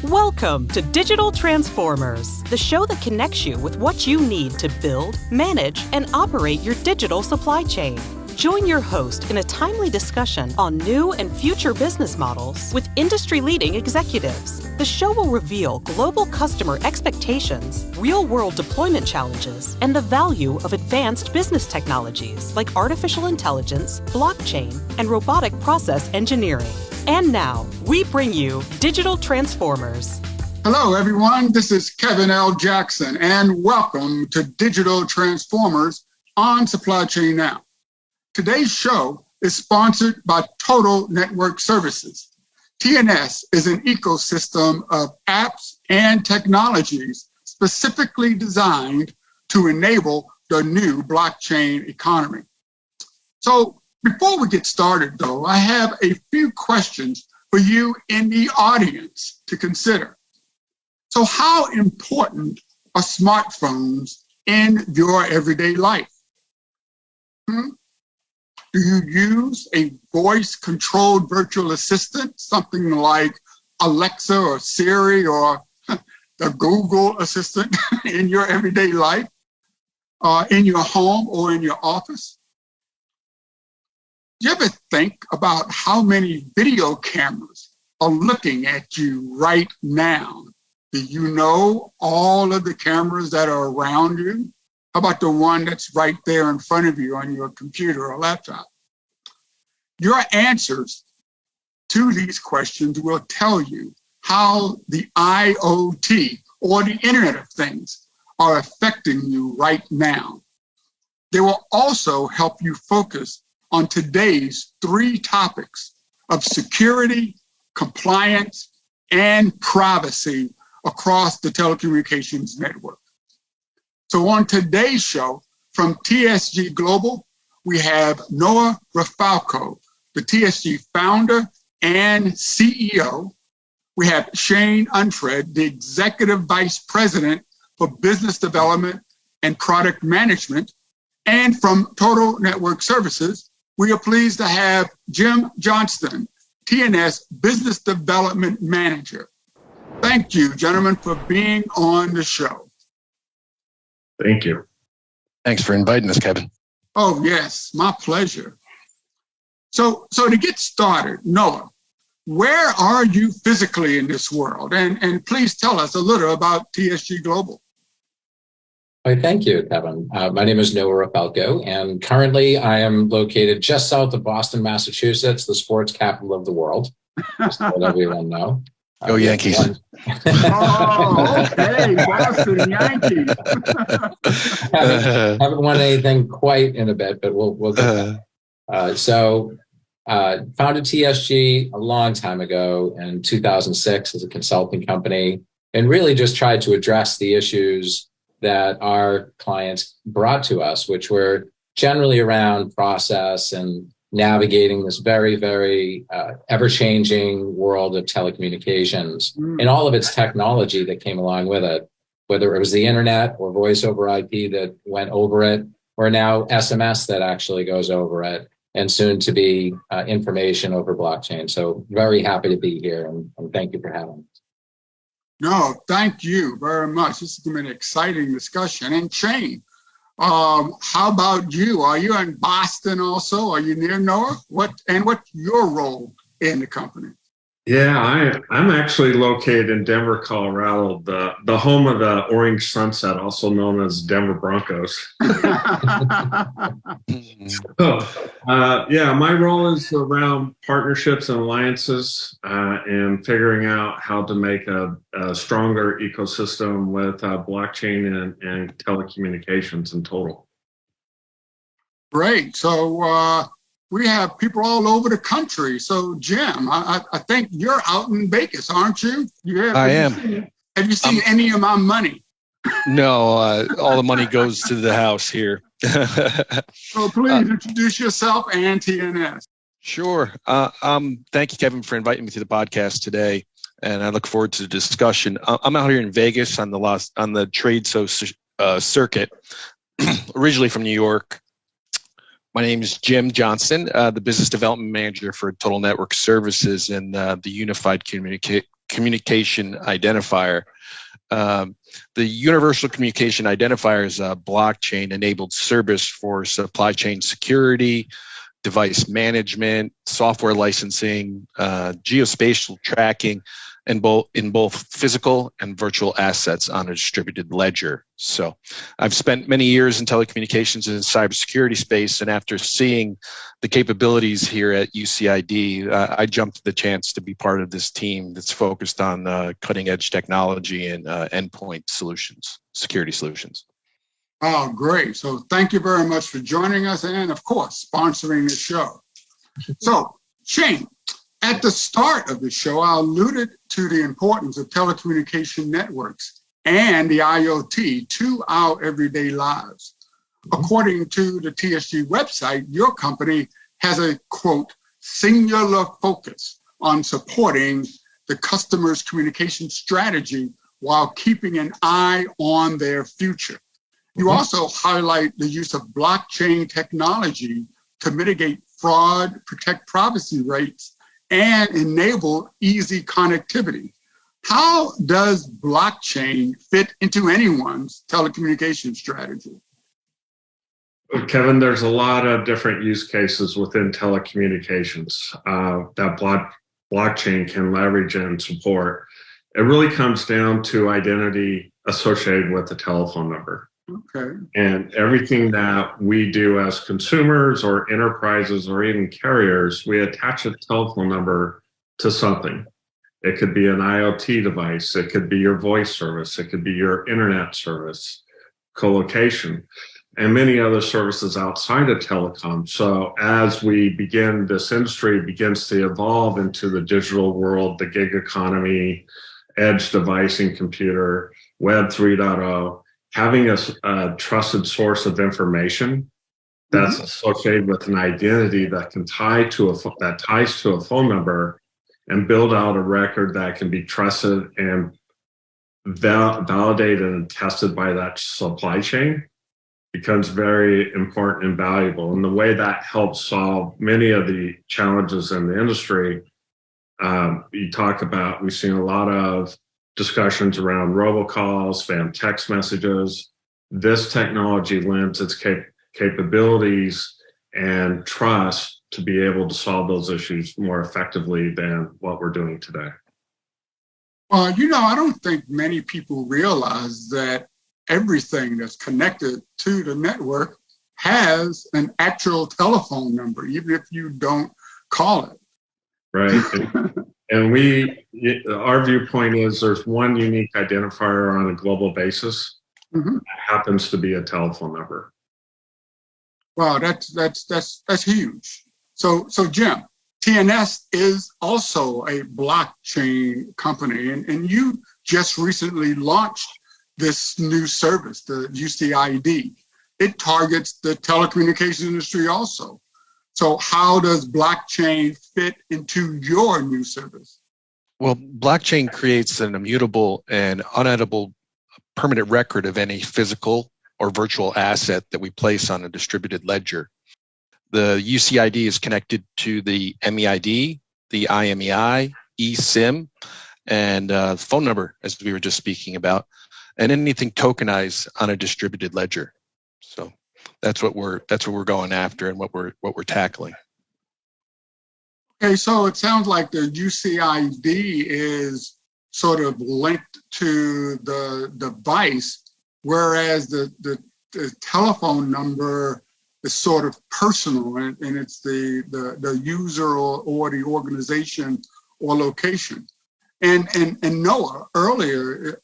Welcome to Digital Transformers, the show that connects you with what you need to build, manage, and operate your digital supply chain. Join your host in a timely discussion on new and future business models with industry-leading executives. The show will reveal global customer expectations, real-world deployment challenges, and the value of advanced business technologies like artificial intelligence, blockchain, and robotic process engineering. And now, we bring you Digital Transformers. Hello, everyone. This is Kevin L. Jackson, and welcome to Digital Transformers on Supply Chain Now. Today's show is sponsored by Total Network Services. TNS is an ecosystem of apps and technologies specifically designed to enable the new blockchain economy. So before we get started, though, I have a few questions for you in the audience to consider. So how important are smartphones in your everyday life? Do you use a voice-controlled virtual assistant, something like Alexa or Siri or the Google Assistant in your everyday life, in your home or in your office? Do you ever think about how many video cameras are looking at you right now? Do you know all of the cameras that are around you? How about the one that's right there in front of you on your computer or laptop? Your answers to these questions will tell you how the IoT, or the Internet of Things, are affecting you right now. They will also help you focus on today's three topics of security, compliance, and privacy across the telecommunications network. So on today's show, from TSG Global, we have Noah Rafalko, the TSG founder and CEO. We have Shane Unfred, the Executive Vice President for Business Development and Product Management. And from Total Network Services, we are pleased to have Jim Johnston, TNS Business Development Manager. Thank you, gentlemen, for being on the show. Thank you. Thanks for inviting us, Kevin. Oh, yes, my pleasure. So to get started, Noah, where are you physically in this world? And please tell us a little about TSG Global. Thank you, Kevin. My name is Noah Rafalko, and currently I am located just south of Boston, Massachusetts, the sports capital of the world, just to let everyone know. Go Yankees. Oh, okay, Boston Yankees. haven't won anything quite in a bit, but we'll get there. So founded TSG a long time ago in 2006 as a consulting company, and really just tried to address the issues that our clients brought to us, which were generally around process and navigating this very, very ever-changing world of telecommunications and all of its technology that came along with it, whether it was the internet or voice over IP that went over it, or now SMS that actually goes over it, and soon to be information over blockchain. So very happy to be here, and thank you for having me. No, thank you very much. This is going to be an exciting discussion. And Shane, how about you? Are you in Boston also? Are you near Noah? What's your role in the company? Yeah, I'm actually located in Denver, Colorado, the home of the Orange Sunset, also known as Denver Broncos. Yeah, my role is around partnerships and alliances and figuring out how to make a stronger ecosystem with blockchain and telecommunications in total. Great. So we have people all over the country. So Jim, I think you're out in Vegas, aren't you? I am. Have you seen any of my money? No, all the money goes to the house here. So please introduce yourself and TNS. Sure. Thank you, Kevin, for inviting me to the podcast today, and I look forward to the discussion. I'm out here in Vegas on the trade show circuit, originally from New York. My name is Jim Johnston, the Business Development Manager for Total Network Services and the Unified communication identifier. The Universal Communication Identifier is a blockchain-enabled service for supply chain security, device management, software licensing, geospatial tracking, and in both physical and virtual assets on a distributed ledger. So I've spent many years in telecommunications and cybersecurity space, and after seeing the capabilities here at UCID, I jumped at the chance to be part of this team that's focused on cutting edge technology and endpoint solutions, security solutions. Oh, great. So thank you very much for joining us and, of course, sponsoring the show. So, Shane, at the start of the show, I alluded to the importance of telecommunication networks and the IoT to our everyday lives. According to the TSG website, your company has a, quote, singular focus on supporting the customer's communication strategy while keeping an eye on their future. You also highlight the use of blockchain technology to mitigate fraud, protect privacy rights, and enable easy connectivity. How does blockchain fit into anyone's telecommunication strategy? Kevin, there's a lot of different use cases within telecommunications that blockchain can leverage and support. It really comes down to identity associated with the telephone number. Okay. And everything that we do as consumers or enterprises or even carriers, we attach a telephone number to something. It could be an IoT device. It could be your voice service. It could be your internet service, co-location, and many other services outside of telecom. So as this industry begins to evolve into the digital world, the gig economy, edge device computer, Web 3.0, having a trusted source of information that's associated with an identity that can ties to a phone number and build out a record that can be trusted and validated and tested by that supply chain becomes very important and valuable. And the way that helps solve many of the challenges in the industry, we've seen a lot of discussions around robocalls, spam text messages. This technology lends its capabilities and trust to be able to solve those issues more effectively than what we're doing today. Well, I don't think many people realize that everything that's connected to the network has an actual telephone number, even if you don't call it. Right. And our viewpoint is there's one unique identifier on a global basis. That happens to be a telephone number. Wow, that's huge. So Jim, TNS is also a blockchain company, and you just recently launched this new service, the UCID. It targets the telecommunications industry also. So how does blockchain fit into your new service? Well, blockchain creates an immutable and uneditable permanent record of any physical or virtual asset that we place on a distributed ledger. The UCID is connected to the MEID, the IMEI, eSIM, and phone number, as we were just speaking about, and anything tokenized on a distributed ledger. So that's what we're going after and what we're tackling. Okay, so it sounds like the UCID is sort of linked to the device, whereas the telephone number is sort of personal, and it's the user or the organization or location. And Noah, earlier,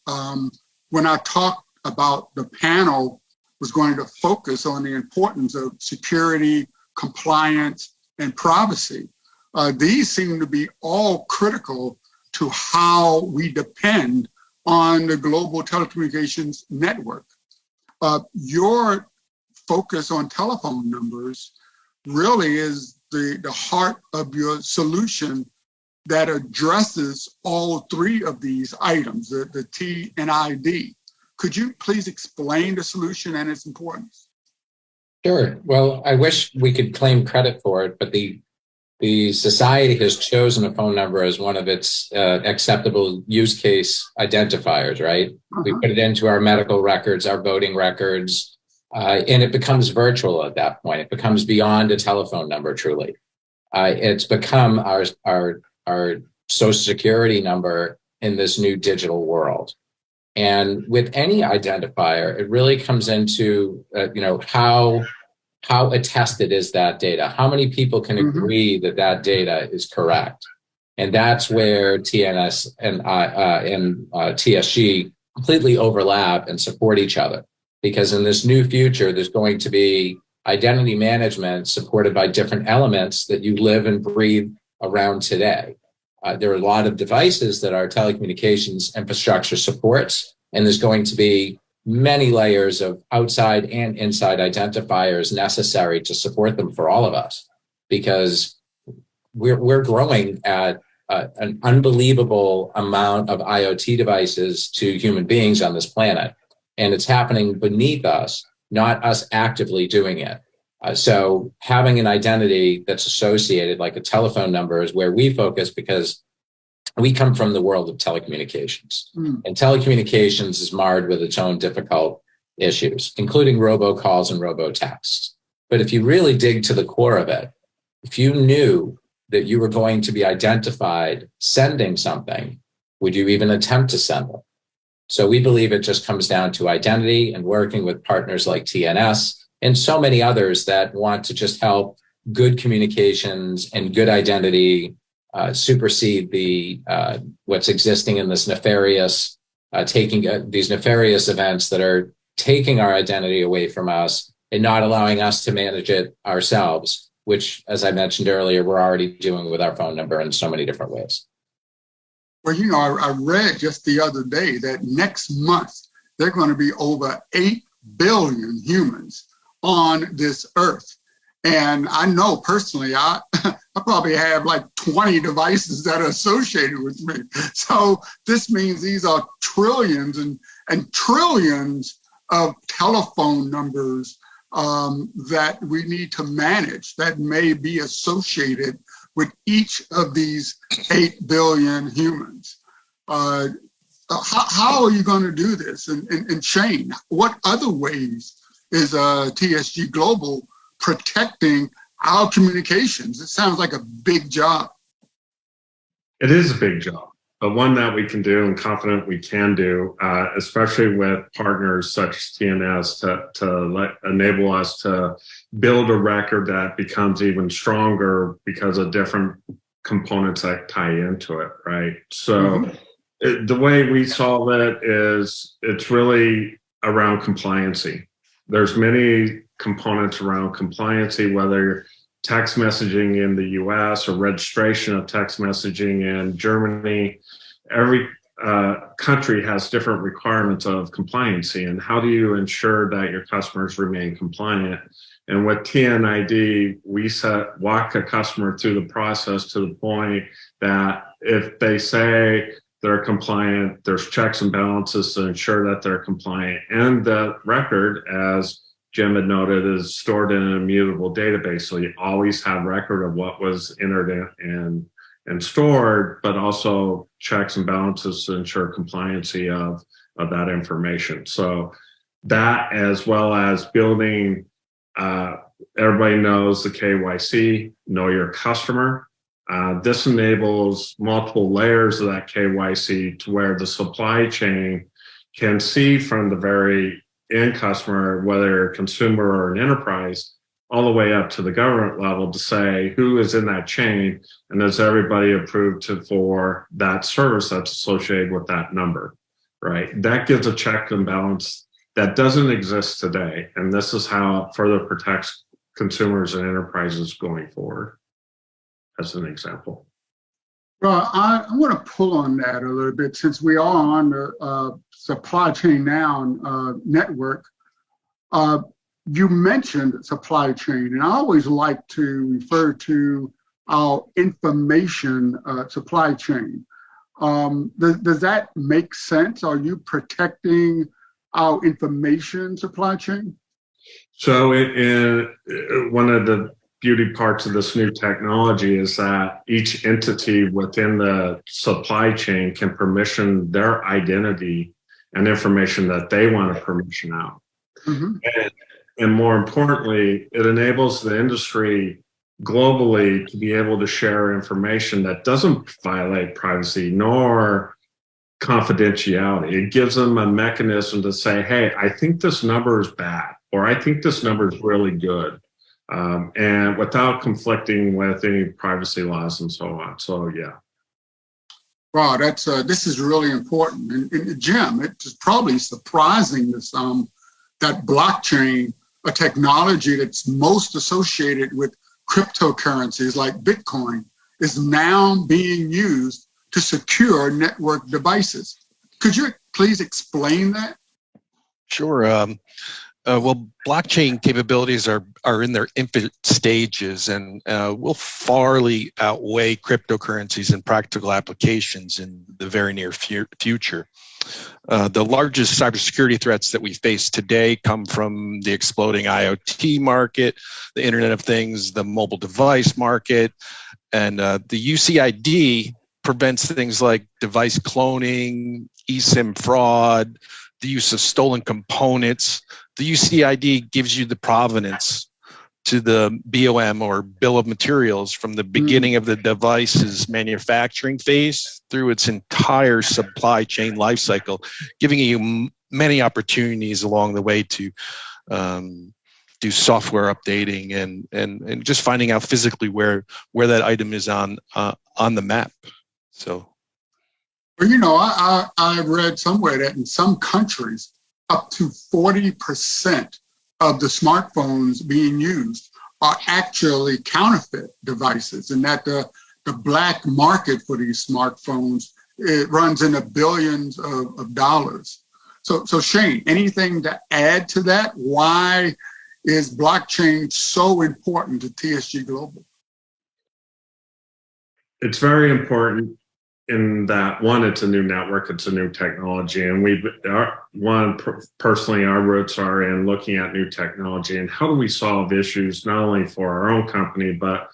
when I talked about the panel was going to focus on the importance of security, compliance, and privacy. These seem to be all critical to how we depend on the global telecommunications network. Your focus on telephone numbers really is the heart of your solution that addresses all three of these items, the T and ID. Could you please explain the solution and its importance? Sure. Well, I wish we could claim credit for it, but the the society has chosen a phone number as one of its acceptable use case identifiers, right? We put it into our medical records, our voting records, and it becomes virtual at that point. It becomes beyond a telephone number, truly. It's become our social security number in this new digital world. And with any identifier, it really comes into, how attested is that data? How many people can agree that that data is correct? And that's where TNS and TSG completely overlap and support each other. Because in this new future, there's going to be identity management supported by different elements that you live and breathe around today. There are a lot of devices that our telecommunications infrastructure supports, and there's going to be many layers of outside and inside identifiers necessary to support them for all of us, because we're growing at an unbelievable amount of IoT devices to human beings on this planet, and it's happening beneath us, not us actively doing it. So having an identity that's associated, like a telephone number, is where we focus, because we come from the world of telecommunications. And telecommunications is marred with its own difficult issues, including robocalls and robotexts. But if you really dig to the core of it, if you knew that you were going to be identified sending something, would you even attempt to send it? So we believe it just comes down to identity and working with partners like TNS and so many others that want to just help good communications and good identity supersede the what's existing in this nefarious, these nefarious events that are taking our identity away from us and not allowing us to manage it ourselves, which, as I mentioned earlier, we're already doing with our phone number in so many different ways. Well, I read just the other day that next month, there are going to be over 8 billion humans on this earth. And I know personally, I probably have like 20 devices that are associated with me. So this means these are trillions and trillions of telephone numbers that we need to manage that may be associated with each of these 8 billion humans. How are you going to do this? And Shane, what other ways is TSG Global protecting our communications? It sounds like a big job. It is a big job, but one that we can do and confident we can do, especially with partners such as TNS to enable us to build a record that becomes even stronger because of different components that tie into it, right? So the way we solve it is it's really around compliancy. There's many components around compliancy, whether text messaging in the US or registration of text messaging in Germany. Every country has different requirements of compliancy, and how do you ensure that your customers remain compliant? And with TNID, we walk a customer through the process to the point that if they say they're compliant, there's checks and balances to ensure that they're compliant. And the record, as Jim had noted, is stored in an immutable database. So you always have record of what was entered in and stored, but also checks and balances to ensure compliancy of that information. So that, as well as building, everybody knows the KYC, know your customer. This enables multiple layers of that KYC to where the supply chain can see from the very end customer, whether a consumer or an enterprise, all the way up to the government level, to say who is in that chain and is everybody approved for that service that's associated with that number, right? That gives a check and balance that doesn't exist today. And this is how it further protects consumers and enterprises going forward, as an example. Well, I want to pull on that a little bit, since we are on the Supply Chain Now network. You mentioned supply chain, and I always like to refer to our information supply chain. Does that make sense? Are you protecting our information supply chain? So one of the beauty parts of this new technology is that each entity within the supply chain can permission their identity and information that they want to permission out. Mhm. And more importantly, it enables the industry globally to be able to share information that doesn't violate privacy nor confidentiality. It gives them a mechanism to say, hey, I think this number is bad, or I think this number is really good, and without conflicting with any privacy laws and so on. So, yeah. Wow, this is really important. And Jim, it's probably surprising to some that blockchain, a technology that's most associated with cryptocurrencies like Bitcoin, is now being used to secure network devices. Could you please explain that? Sure. Well, blockchain capabilities are in their infant stages and will farly outweigh cryptocurrencies in practical applications in the very near future. The largest cybersecurity threats that we face today come from the exploding IoT market, the Internet of Things, the mobile device market, and the UCID prevents things like device cloning, eSIM fraud, the use of stolen components. The UCID gives you the provenance to the BOM or bill of materials from the beginning of the device's manufacturing phase through its entire supply chain lifecycle, giving you many opportunities along the way to do software updating and just finding out physically where that item is on the map. So, well, you know, I read somewhere that in some countries, up to 40% of the smartphones being used are actually counterfeit devices, and that the black market for these smartphones, it runs into billions of dollars. So Shane, anything to add to that? Why is blockchain so important to TSG Global? It's very important in that, one, it's a new network, it's a new technology, and personally, our roots are in looking at new technology and how do we solve issues not only for our own company, but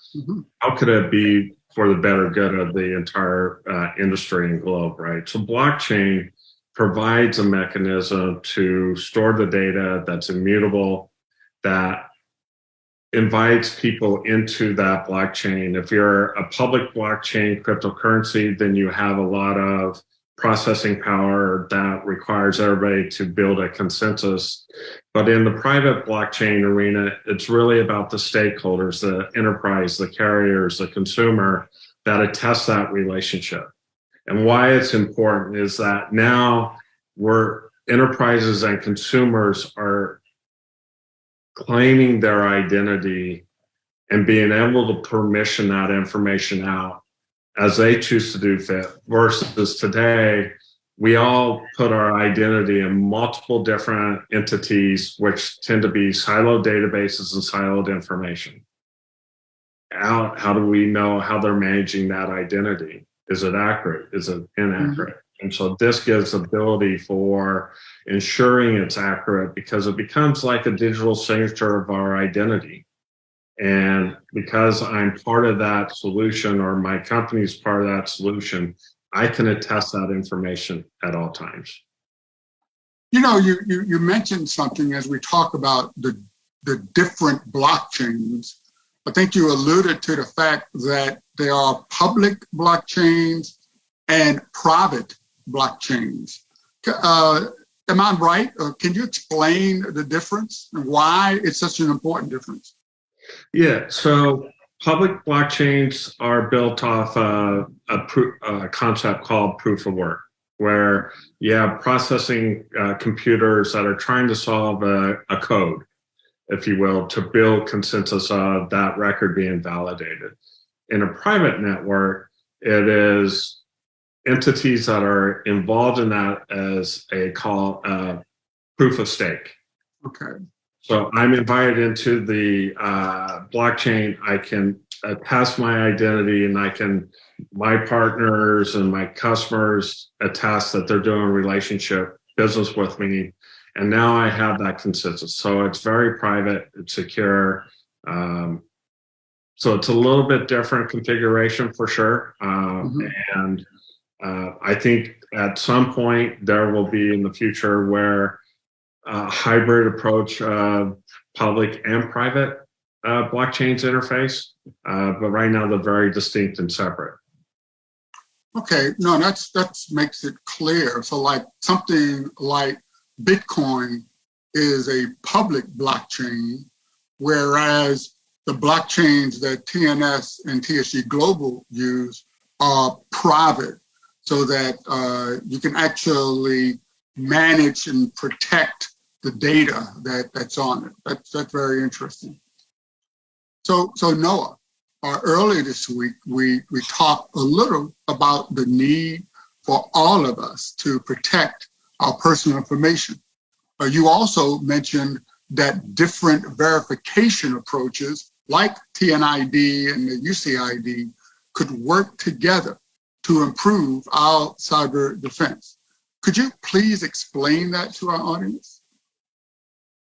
how could it be for the better good of the entire industry and globe, right? So blockchain provides a mechanism to store the data that's immutable, that invites people into that blockchain. If you're a public blockchain cryptocurrency, then you have a lot of processing power that requires everybody to build a consensus. But in the private blockchain arena, it's really about the stakeholders, the enterprise, the carriers, the consumer that attest that relationship. And why it's important is that now enterprises and consumers are claiming their identity and being able to permission that information out as they choose to do fit, versus today, we all put our identity in multiple different entities, which tend to be siloed databases and siloed information. How do we know how they're managing that identity? Is it accurate? Is it inaccurate? And so this gives ability for ensuring it's accurate, because it becomes like a digital signature of our identity. And because I'm part of that solution, or my company's part of that solution, I can attest that information at all times. You know, you mentioned something as we talk about the different blockchains. I think you alluded to the fact that there are public blockchains and private blockchains. Am I right? Or can you explain the difference and why it's such an important difference? Yeah, so public blockchains are built off a concept called proof of work, where you have processing computers that are trying to solve a code, if you will, to build consensus of that record being validated. In a private network, it is entities that are involved in that as proof of stake. Okay. So I'm invited into the blockchain. I can attest my identity, and my partners and my customers attest that they're doing relationship business with me. And now I have that consensus. So it's very private, it's secure. So it's a little bit different configuration for sure. And I think at some point there will be in the future where a hybrid approach of public and private blockchains interface. But right now they're very distinct and separate. Okay, no, that makes it clear. So like something like Bitcoin is a public blockchain, whereas the blockchains that TNS and TSG Global use are private, so that you can actually manage and protect the data that's on it. That's very interesting. So Noah, earlier this week, we talked a little about the need for all of us to protect our personal information. You also mentioned that different verification approaches like TNID and the UCID could work together to improve our cyber defense. Could you please explain that to our audience?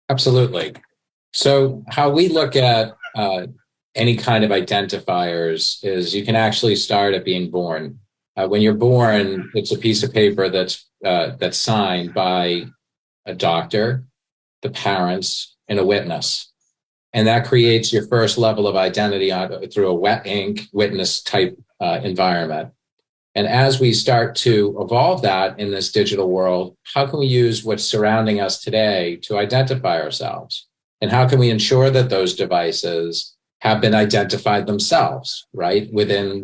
Absolutely. So how we look at any kind of identifiers is you can actually start at being born. When you're born, it's a piece of paper that's signed by a doctor, the parents, and a witness. And that creates your first level of identity through a wet ink witness type environment. And as we start to evolve that in this digital world, how can we use what's surrounding us today to identify ourselves? And how can we ensure that those devices have been identified themselves, right, within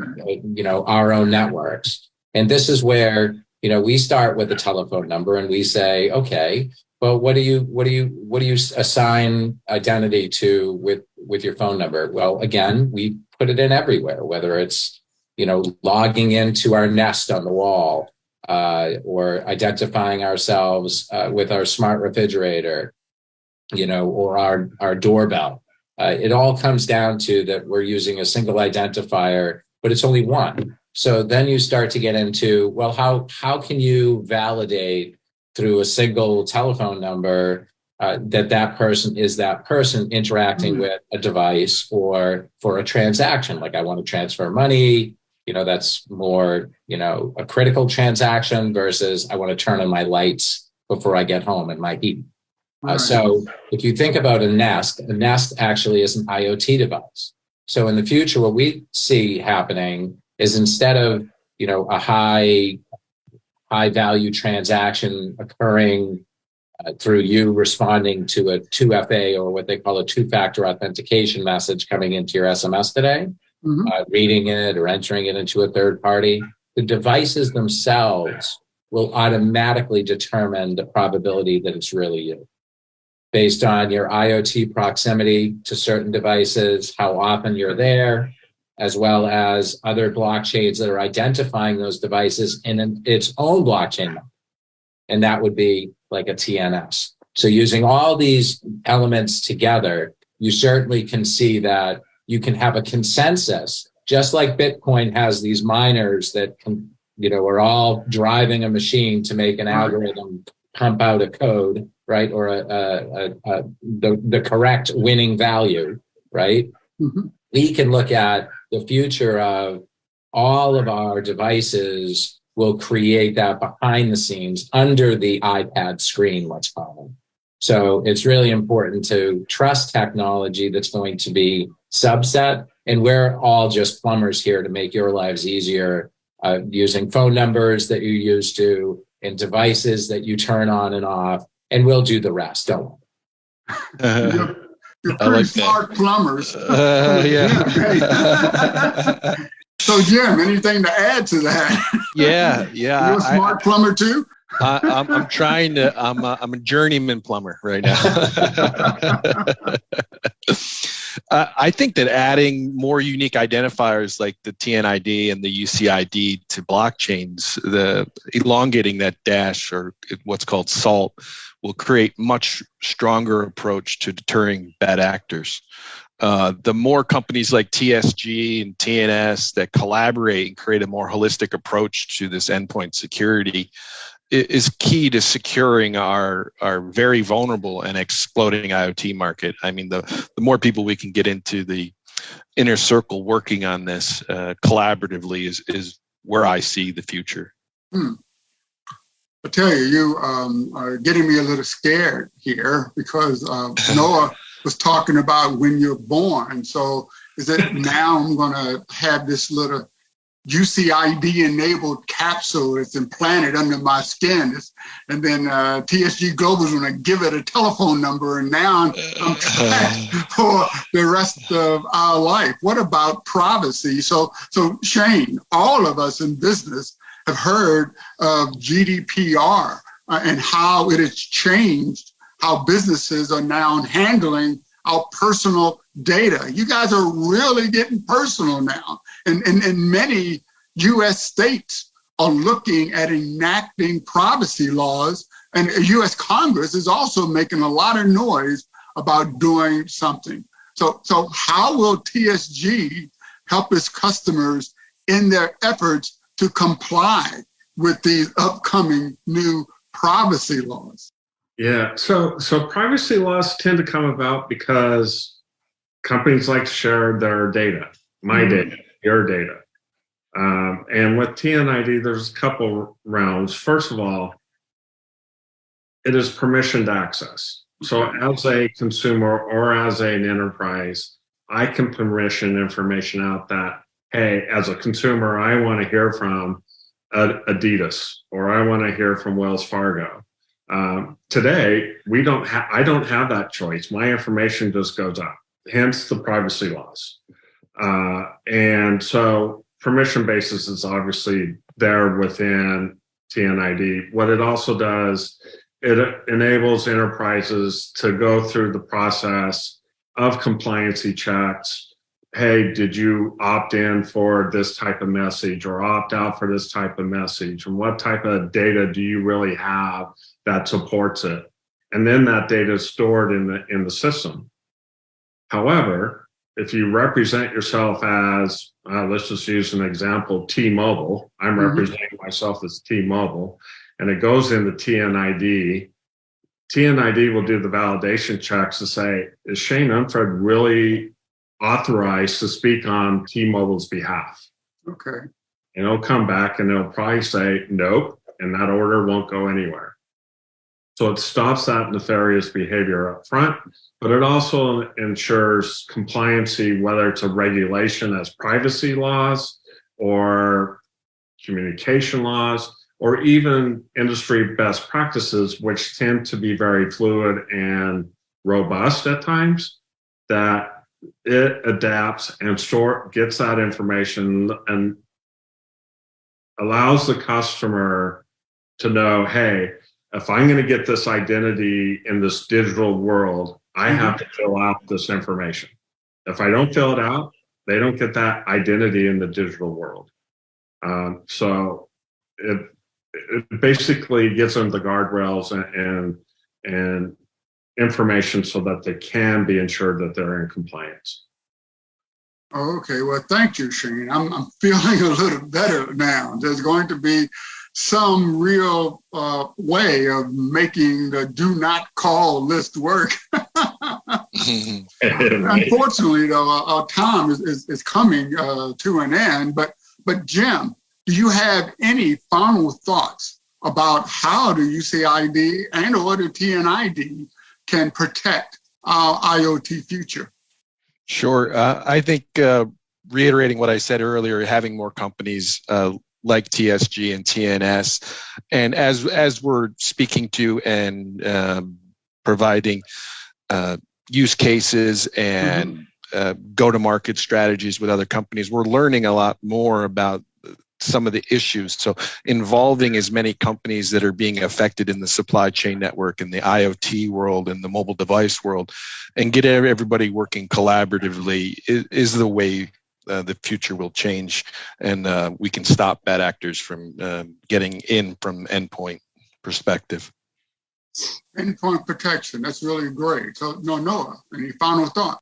our own networks? And this is where we start with a telephone number and we say, okay, well, what do you assign identity to with your phone number? Well, again, we put it in everywhere, whether it's logging into our Nest on the wall, or identifying ourselves with our smart refrigerator, or our doorbell. It all comes down to that we're using a single identifier, but it's only one. So then you start to get into, well, how can you validate through a single telephone number that person is that person interacting with a device or for a transaction? Like I want to transfer money, that's more, a critical transaction versus I want to turn on my lights before I get home and my heat. So if you think about a Nest actually is an IoT device. So in the future, what we see happening is instead of, a high value transaction occurring through you responding to a 2FA or what they call a two-factor authentication message coming into your SMS today, reading it or entering it into a third party, the devices themselves will automatically determine the probability that it's really you based on your IoT proximity to certain devices, how often you're there, as well as other blockchains that are identifying those devices in its own blockchain. And that would be like a TNS. So using all these elements together, you certainly can see that you can have a consensus, just like Bitcoin has these miners that can, are all driving a machine to make an algorithm pump out a code, right? Or the correct winning value, right? We can look at the future of all of our devices will create that behind the scenes under the iPad screen, let's call it. So it's really important to trust technology that's going to be subset. And we're all just plumbers here to make your lives easier, using phone numbers that you used to and devices that you turn on and off. And we'll do the rest, don't we? You're pretty smart plumbers. Yeah. So, Jim, anything to add to that? Yeah. You're a smart plumber too? I'm trying to. I'm a journeyman plumber right now. I think that adding more unique identifiers like the TNID and the UCID to blockchains, elongating that dash or what's called SALT, will create much stronger approach to deterring bad actors. The more companies like TSG and TNS that collaborate and create a more holistic approach to this endpoint security is key to securing our very vulnerable and exploding IoT market. I mean, the more people we can get into the inner circle working on this collaboratively is where I see the future. I tell you, you are getting me a little scared here because Noah was talking about when you're born. So is it now I'm going to have this little UCID enabled capsule that's implanted under my skin, and then TSG Global is going to give it a telephone number, and now I'm tracked for the rest of our life. What about privacy? So Shane, all of us in business have heard of GDPR and how it has changed how businesses are now handling our personal data. You guys are really getting personal now. And many U.S. states are looking at enacting privacy laws, and U.S. Congress is also making a lot of noise about doing something. So how will TSG help its customers in their efforts to comply with these upcoming new privacy laws? Yeah, so privacy laws tend to come about because companies like to share their data, my data, your data. And with TNID, there's a couple realms. First of all, it is permissioned access. So as a consumer or as an enterprise, I can permission information out that, hey, as a consumer, I want to hear from Adidas, or I want to hear from Wells Fargo. Today, I don't have that choice. My information just goes out, hence the privacy laws. And so permission basis is obviously there within TNID. What it also does, it enables enterprises to go through the process of compliancy checks. Hey, did you opt in for this type of message or opt out for this type of message? And what type of data do you really have that supports it? And then that data is stored in the system. However, if you represent yourself as, let's just use an example, T-Mobile, I'm representing myself as T-Mobile, and it goes into TNID. TNID will do the validation checks to say, is Shane Unfred really authorized to speak on T-Mobile's behalf? Okay. And it'll come back and it'll probably say, nope, and that order won't go anywhere. So it stops that nefarious behavior up front, but it also ensures compliancy, whether it's a regulation as privacy laws or communication laws, or even industry best practices, which tend to be very fluid and robust at times, that it adapts and gets that information and allows the customer to know, hey, if I'm going to get this identity in this digital world, I have to fill out this information. If I don't fill it out, they don't get that identity in the digital world. So it basically gives them the guardrails and information so that they can be ensured that they're in compliance. Okay, well, thank you, Shane. I'm feeling a little better now. There's going to be some real way of making the do not call list work. Unfortunately, though, our time is coming to an end. But Jim, do you have any final thoughts about how the UCID and or the TNID can protect our IoT future? Sure. I think reiterating what I said earlier, having more companies like TSG and TNS, and as we're speaking to and providing use cases and go-to-market strategies with other companies, we're learning a lot more about some of the issues. So involving as many companies that are being affected in the supply chain network, in the IoT world, in the mobile device world, and get everybody working collaboratively is the way the future will change, and we can stop bad actors from getting in from endpoint perspective. Endpoint protection, that's really great. So Noah, any final thoughts?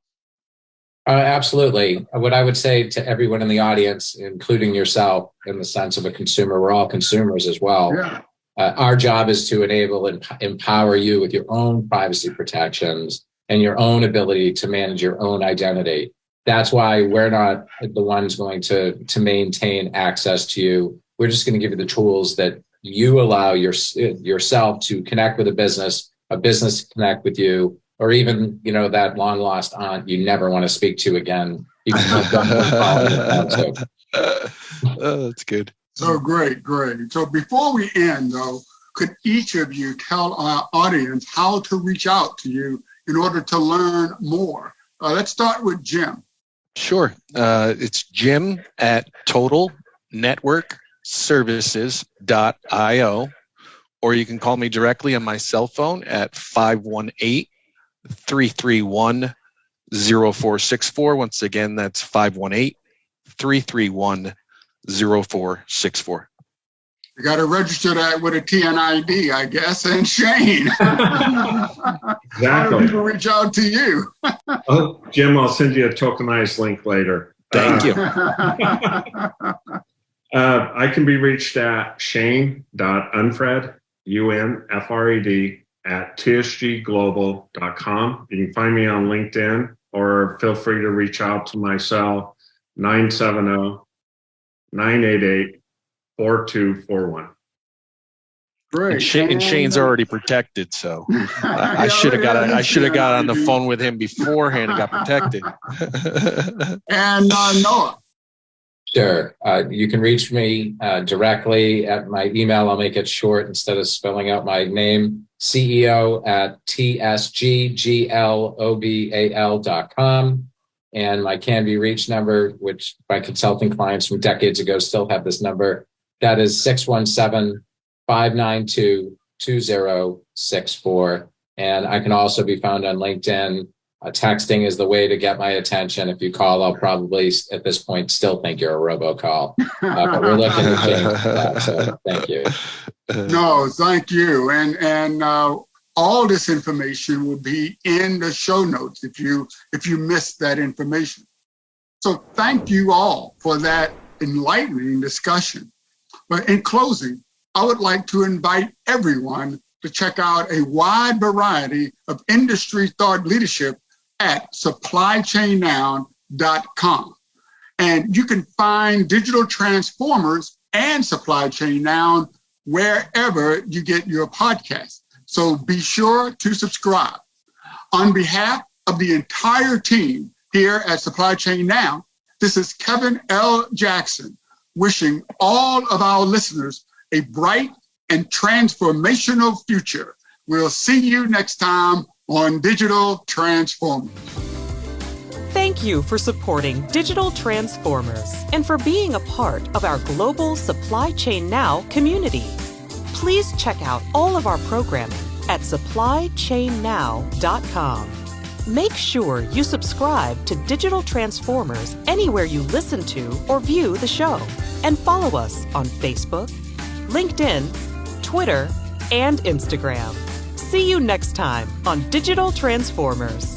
Absolutely. What I would say to everyone in the audience, including yourself, in the sense of a consumer, we're all consumers as well. Yeah. Our job is to enable and empower you with your own privacy protections and your own ability to manage your own identity. That's why we're not the ones going to maintain access to you. We're just going to give you the tools that you allow yourself to connect with a business connect with you, or even, that long lost aunt you never want to speak to again. You can keep them. That's good. So great. So before we end, though, could each of you tell our audience how to reach out to you in order to learn more? Let's start with Jim. Sure. It's Jim at totalnetworkservices.io, or you can call me directly on my cell phone at 518-331-0464. Once again, that's 518-331-0464. You got to register that with a TNID, I guess. And Shane, Exactly. How do people reach out to you? Oh, Jim, I'll send you a tokenized link later. Thank you. I can be reached at shane.unfred, UNFRED, at tsgglobal.com. You can find me on LinkedIn, or feel free to reach out to my cell, 970-988-4241. Great. And Shane's already protected, so I should have got on the phone with him beforehand and got protected. And Noah. Sure. You can reach me directly at my email. I'll make it short instead of spelling out my name, CEO@tsgglobal.com. And my can be reached number, which my consulting clients from decades ago still have this number. That is 617-592-2064. And I can also be found on LinkedIn. Texting is the way to get my attention. If you call, I'll probably at this point still think you're a robocall. But we're looking to change that. So thank you. No, thank you. And all this information will be in the show notes if you missed that information. So thank you all for that enlightening discussion. But in closing, I would like to invite everyone to check out a wide variety of industry thought leadership at supplychainnow.com. And you can find digital transformers and Supply Chain Now wherever you get your podcasts. So be sure to subscribe. On behalf of the entire team here at Supply Chain Now, this is Kevin L. Jackson, wishing all of our listeners a bright and transformational future. We'll see you next time on Digital Transformers. Thank you for supporting Digital Transformers and for being a part of our global Supply Chain Now community. Please check out all of our programming at supplychainnow.com. Make sure you subscribe to Digital Transformers anywhere you listen to or view the show, and follow us on Facebook, LinkedIn, Twitter, and Instagram. See you next time on Digital Transformers.